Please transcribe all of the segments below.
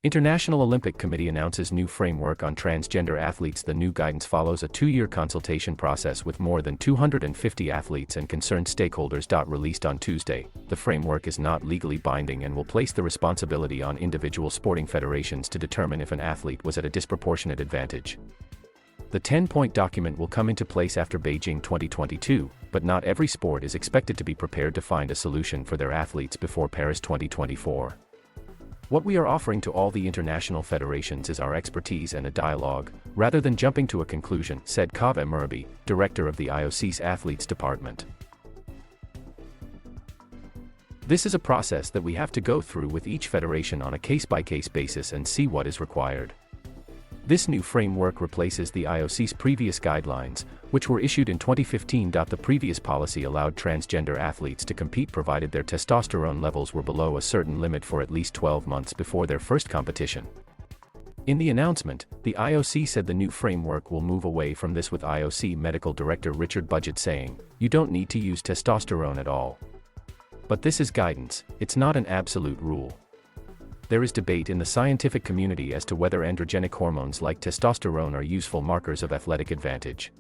International Olympic Committee announces new framework on transgender athletes. The new guidance follows a 2-year consultation process with more than 250 athletes and concerned stakeholders. Released on Tuesday, the framework is not legally binding and will place the responsibility on individual sporting federations to determine if an athlete was at a disproportionate advantage. The 10-point document will come into place after Beijing 2022, but not every sport is expected to be prepared to find a solution for their athletes before Paris 2024. What we are offering to all the international federations is our expertise and a dialogue, rather than jumping to a conclusion, said Kaveh Murabi, director of the IOC's Athletes Department. This is a process that we have to go through with each federation on a case-by-case basis and see what is required. This new framework replaces the IOC's previous guidelines, which were issued in 2015. The previous policy allowed transgender athletes to compete provided their testosterone levels were below a certain limit for at least 12 months before their first competition. In the announcement, the IOC said the new framework will move away from this, with IOC Medical Director Richard Budget saying, "You don't need to use testosterone at all. But this is guidance, it's not an absolute rule." There is debate in the scientific community as to whether androgenic hormones like testosterone are useful markers of athletic advantage.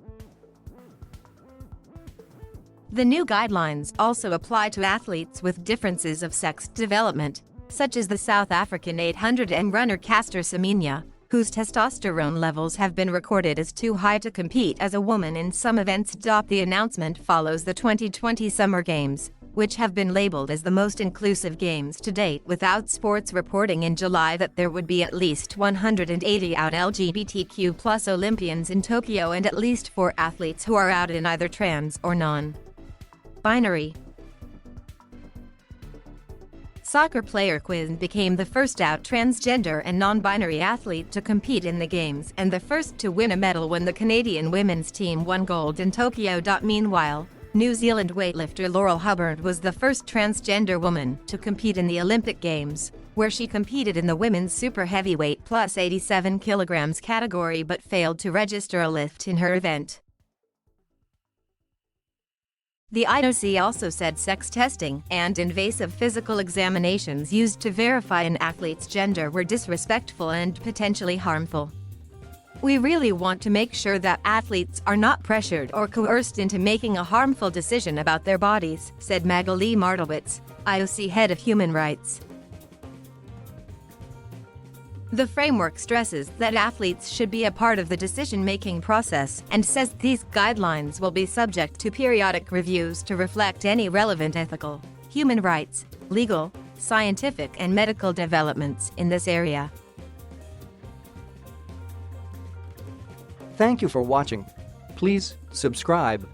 The new guidelines also apply to athletes with differences of sex development, such as the South African 800m runner Caster Semenya, whose testosterone levels have been recorded as too high to compete as a woman in some events. The announcement follows the 2020 Summer Games, which have been labeled as the most inclusive games to date, without sports reporting in July that there would be at least 180 out LGBTQ+ Olympians in Tokyo and at least 4 athletes who are out in either trans or non-binary. Soccer player Quinn became the first out transgender and non-binary athlete to compete in the Games and the first to win a medal when the Canadian women's team won gold in Tokyo. Meanwhile, New Zealand weightlifter Laurel Hubbard was the first transgender woman to compete in the Olympic Games, where she competed in the women's super heavyweight plus 87 kilograms category but failed to register a lift in her event. The IOC also said sex testing and invasive physical examinations used to verify an athlete's gender were disrespectful and potentially harmful. "We really want to make sure that athletes are not pressured or coerced into making a harmful decision about their bodies," said Magali Martowitz, IOC head of human rights. The framework stresses that athletes should be a part of the decision-making process and says these guidelines will be subject to periodic reviews to reflect any relevant ethical, human rights, legal, scientific and medical developments in this area. Thank you for watching. Please subscribe